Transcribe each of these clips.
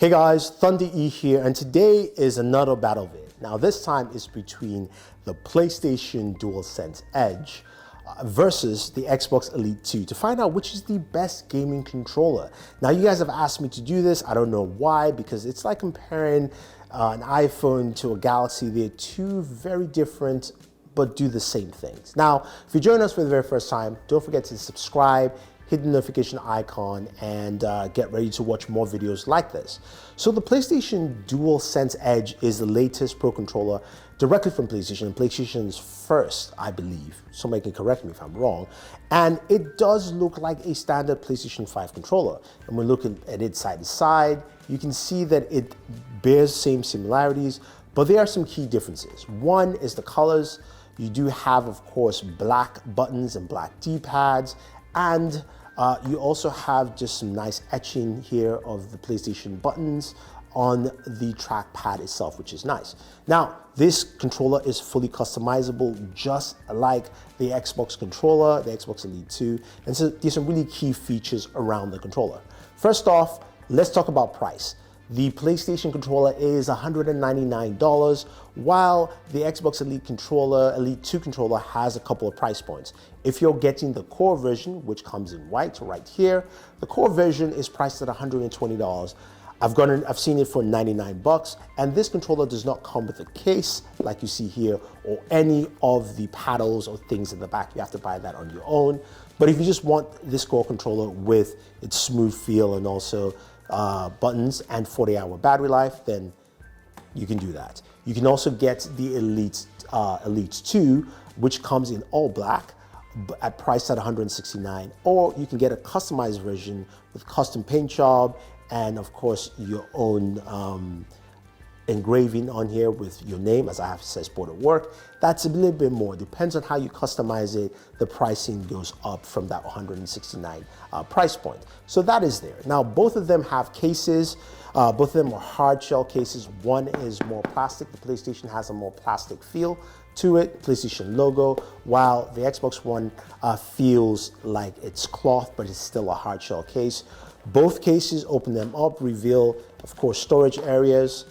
Hey guys, Thunder E here, and today is another battle vid. Now this time is between the PlayStation DualSense Edge versus the Xbox Elite 2 to find out which is the best gaming controller. Now you guys have asked me to do this, I don't know why, because it's like comparing an iPhone to a Galaxy. They're two very different but do the same things. Now, if you join us for the very first time, don't forget to subscribe, hit the notification icon, and get ready to watch more videos like this. So the PlayStation DualSense Edge is the latest Pro controller directly from PlayStation, PlayStation's first, I believe. Somebody can correct me if I'm wrong. And it does look like a standard PlayStation 5 controller. And when looking at it side to side, you can see that it bears same similarities, but there are some key differences. One is the colors. You do have, of course, black buttons and black D-pads, and you also have just some nice etching here of the PlayStation buttons on the trackpad itself, which is nice. Now, this controller is fully customizable, just like the Xbox controller, the Xbox Elite 2, and so there's some really key features around the controller. First off, let's talk about price. The PlayStation controller is $199, while the Xbox Elite 2 controller has a couple of price points. If you're getting the core version, which comes in white right here, the core version is priced at $120. I've seen it for 99 bucks, and this controller does not come with a case like you see here or any of the paddles or things in the back. You have to buy that on your own. But if you just want this core controller with its smooth feel and also buttons and 40-hour battery life, then you can do that. You can also get the Elite 2, which comes in all black at price at $169, or you can get a customized version with custom paint job and of course your own engraving on here with your name, as I have said, sport at work. That's a little bit more. Depends on how you customize it. The pricing goes up from that $169 price point. So that is there. Now, both of them have cases. Both of them are hard shell cases. One is more plastic. The PlayStation has a more plastic feel to it, PlayStation logo, while the Xbox One feels like it's cloth, but it's still a hard shell case. Both cases, open them up, reveal, of course, storage areas,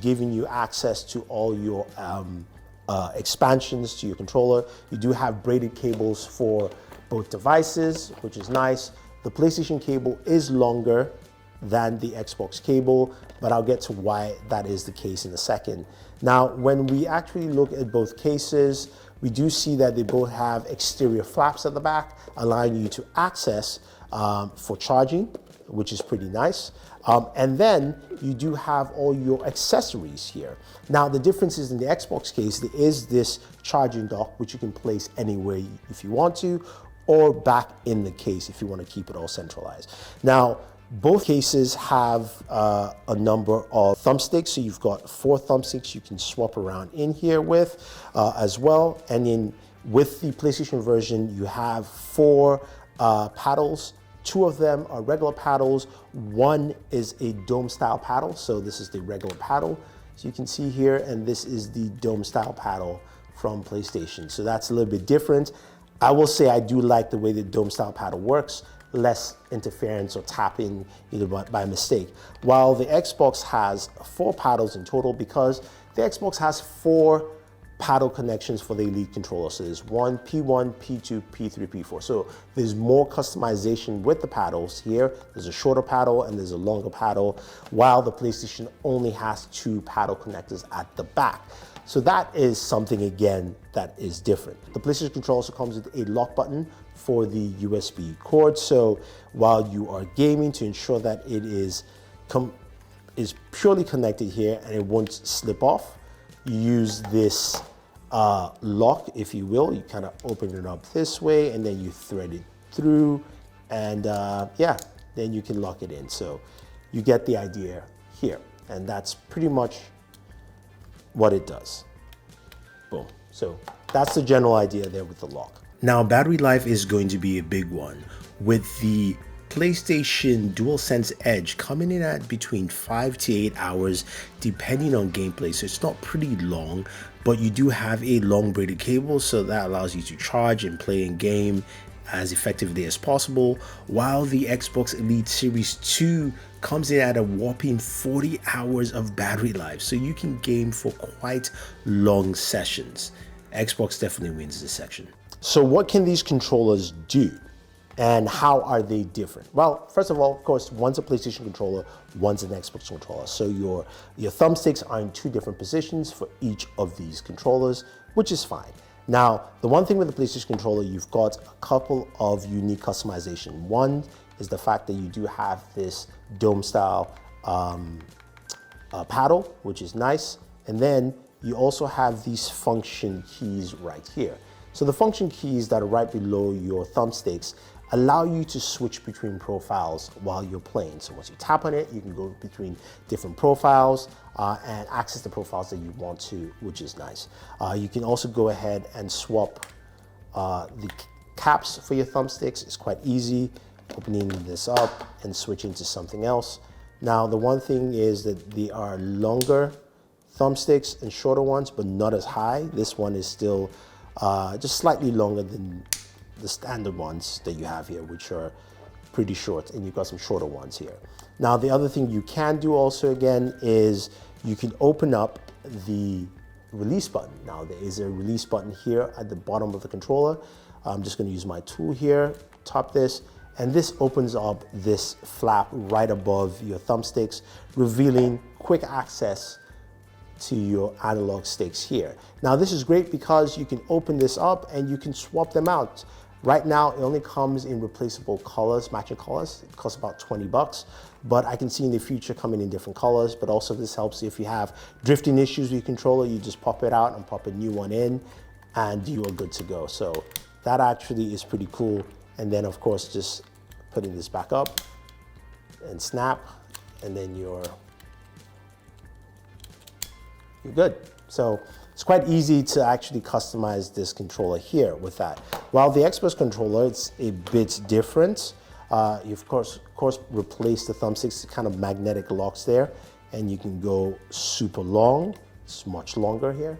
giving you access to all your expansions to your controller. You do have braided cables for both devices, which is nice. The PlayStation cable is longer than the Xbox cable, but I'll get to why that is the case in a second. Now, when we actually look at both cases, we do see that they both have exterior flaps at the back, allowing you to access for charging, which is pretty nice. And then you do have all your accessories here. Now, the difference is in the Xbox case, there is this charging dock, which you can place anywhere if you want to, or back in the case if you want to keep it all centralized. Now, both cases have a number of thumbsticks. So you've got 4 thumbsticks you can swap around in here with as well. And then with the PlayStation version, you have 4 paddles. 2 of them are regular paddles. 1 is a dome style paddle. So this is the regular paddle, so you can see here, and this is the dome style paddle from PlayStation. So that's a little bit different. I will say I do like the way the dome style paddle works, less interference or tapping either by mistake. While the Xbox has 4 paddles in total, because the Xbox has 4 paddle connections for the Elite controller. So there's P1, P2, P3, P4. So there's more customization with the paddles here. There's a shorter paddle and there's a longer paddle, while the PlayStation only has 2 paddle connectors at the back. So that is something, again, that is different. The PlayStation controller also comes with a lock button for the USB cord. So while you are gaming, to ensure that it is purely connected here and it won't slip off, you use this lock, if you will. You kind of open it up this way and then you thread it through, and yeah, then you can lock it in. So you get the idea here, and that's pretty much what it does. Boom. So that's the general idea there with the lock. Now, battery life is going to be a big one, with the PlayStation DualSense Edge coming in at between 5 to 8 hours depending on gameplay. So it's not pretty long, but you do have a long braided cable, so that allows you to charge and play in game as effectively as possible, while the Xbox Elite Series 2 comes in at a whopping 40 hours of battery life, so you can game for quite long sessions. Xbox definitely wins this section. So what can these controllers do? And how are they different? Well, first of all, of course, one's a PlayStation controller, one's an Xbox controller. So your thumbsticks are in two different positions for each of these controllers, which is fine. Now, the one thing with the PlayStation controller, you've got a couple of unique customization. One is the fact that you do have this dome style paddle, which is nice. And then you also have these function keys right here. So the function keys that are right below your thumbsticks allow you to switch between profiles while you're playing. So once you tap on it, you can go between different profiles and access the profiles that you want to, which is nice. You can also go ahead and swap the caps for your thumbsticks. It's quite easy, opening this up and switching to something else. Now, the one thing is that they are longer thumbsticks and shorter ones, but not as high. This one is still just slightly longer than the standard ones that you have here, which are pretty short, and you've got some shorter ones here. Now, the other thing you can do also again is you can open up the release button. Now, there is a release button here at the bottom of the controller. I'm just gonna use my tool here, tap this, and this opens up this flap right above your thumbsticks, revealing quick access to your analog sticks here. Now, this is great because you can open this up and you can swap them out. Right now, it only comes in replaceable colors, matching colors. It costs about 20 bucks, but I can see in the future coming in different colors. But also this helps if you have drifting issues with your controller, you just pop it out and pop a new one in and you are good to go. So that actually is pretty cool. And then of course, just putting this back up and snap, and then you're good. So it's quite easy to actually customize this controller here with that. While the Xbox controller, it's a bit different. You of course replace the thumbsticks, kind of magnetic locks there, and you can go super long. It's much longer here.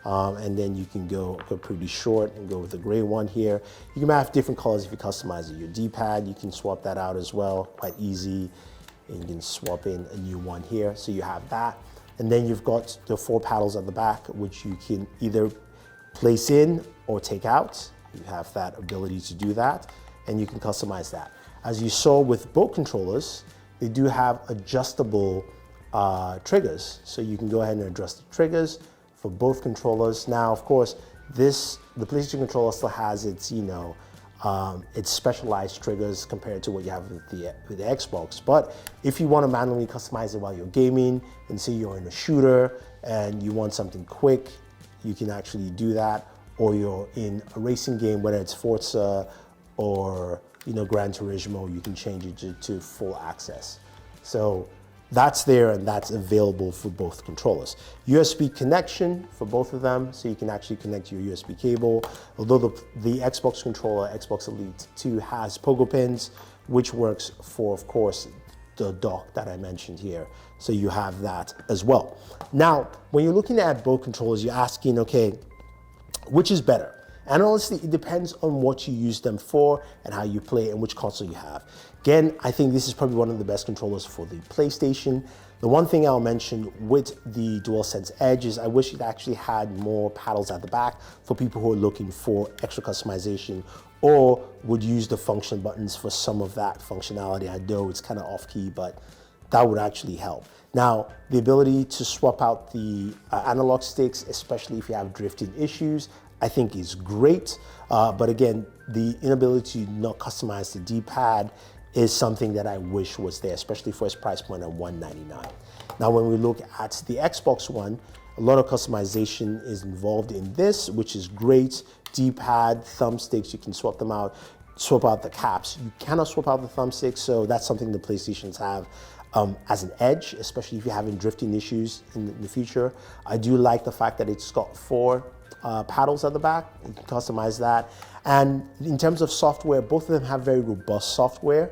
And then you can go pretty short and go with the gray one here. You can have different colors if you customize it. Your D-pad, you can swap that out as well, quite easy. And you can swap in a new one here. So you have that. And then you've got the 4 paddles at the back, which you can either place in or take out. You have that ability to do that, and you can customize that. As you saw with both controllers, they do have adjustable triggers. So you can go ahead and adjust the triggers for both controllers. Now, of course, the PlayStation controller still has its, its specialized triggers compared to what you have with the Xbox. But if you want to manually customize it while you're gaming, and say you're in a shooter and you want something quick, you can actually do that. Or you're in a racing game, whether it's Forza or Gran Turismo, you can change it to full access. So that's there and that's available for both controllers. USB connection for both of them, so you can actually connect your USB cable. Although the Xbox controller, Xbox Elite 2, has pogo pins, which works for, of course, the dock that I mentioned here. So you have that as well. Now, when you're looking at both controllers, you're asking, okay, which is better? And honestly, it depends on what you use them for and how you play and which console you have. Again, I think this is probably one of the best controllers for the PlayStation. The one thing I'll mention with the DualSense Edge is I wish it actually had more paddles at the back for people who are looking for extra customization or would use the function buttons for some of that functionality. I know it's kind of off-key, but that would actually help. Now, the ability to swap out the analog sticks, especially if you have drifting issues, I think is great. But again, the inability to not customize the D-pad is something that I wish was there, especially for its price point at $199. Now, when we look at the Xbox One, a lot of customization is involved in this, which is great. D-pad, thumbsticks, you can swap them out, swap out the caps. You cannot swap out the thumbsticks, so that's something the PlayStations have as an edge, especially if you're having drifting issues in the future. I do like the fact that it's got 4 paddles at the back. You can customize that. And in terms of software, both of them have very robust software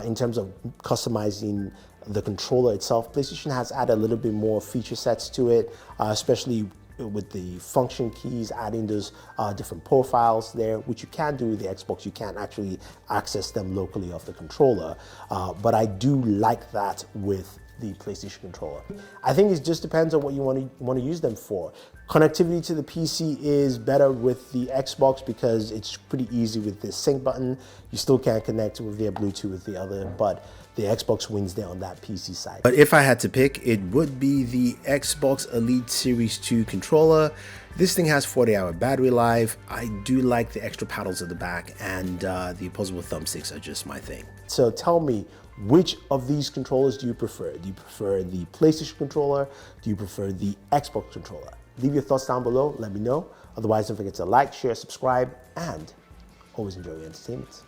in terms of customizing the controller itself. PlayStation has added a little bit more feature sets to it, especially with the function keys, adding those different profiles there, which you can do with the Xbox. You can't actually access them locally off the controller, but I do like that with the PlayStation controller. I think it just depends on what you want to use them for. Connectivity to the PC is better with the Xbox because it's pretty easy with the sync button. You still can't connect with via Bluetooth with the other, but the Xbox wins there on that PC side. But if I had to pick, it would be the Xbox Elite Series 2 controller. This thing has 40-hour battery life. I do like the extra paddles at the back, and the opposable thumbsticks are just my thing. So tell me, which of these controllers do you prefer? Do you prefer the PlayStation controller? Do you prefer the Xbox controller? Leave your thoughts down below, let me know. Otherwise, don't forget to like, share, subscribe, and always enjoy your entertainment.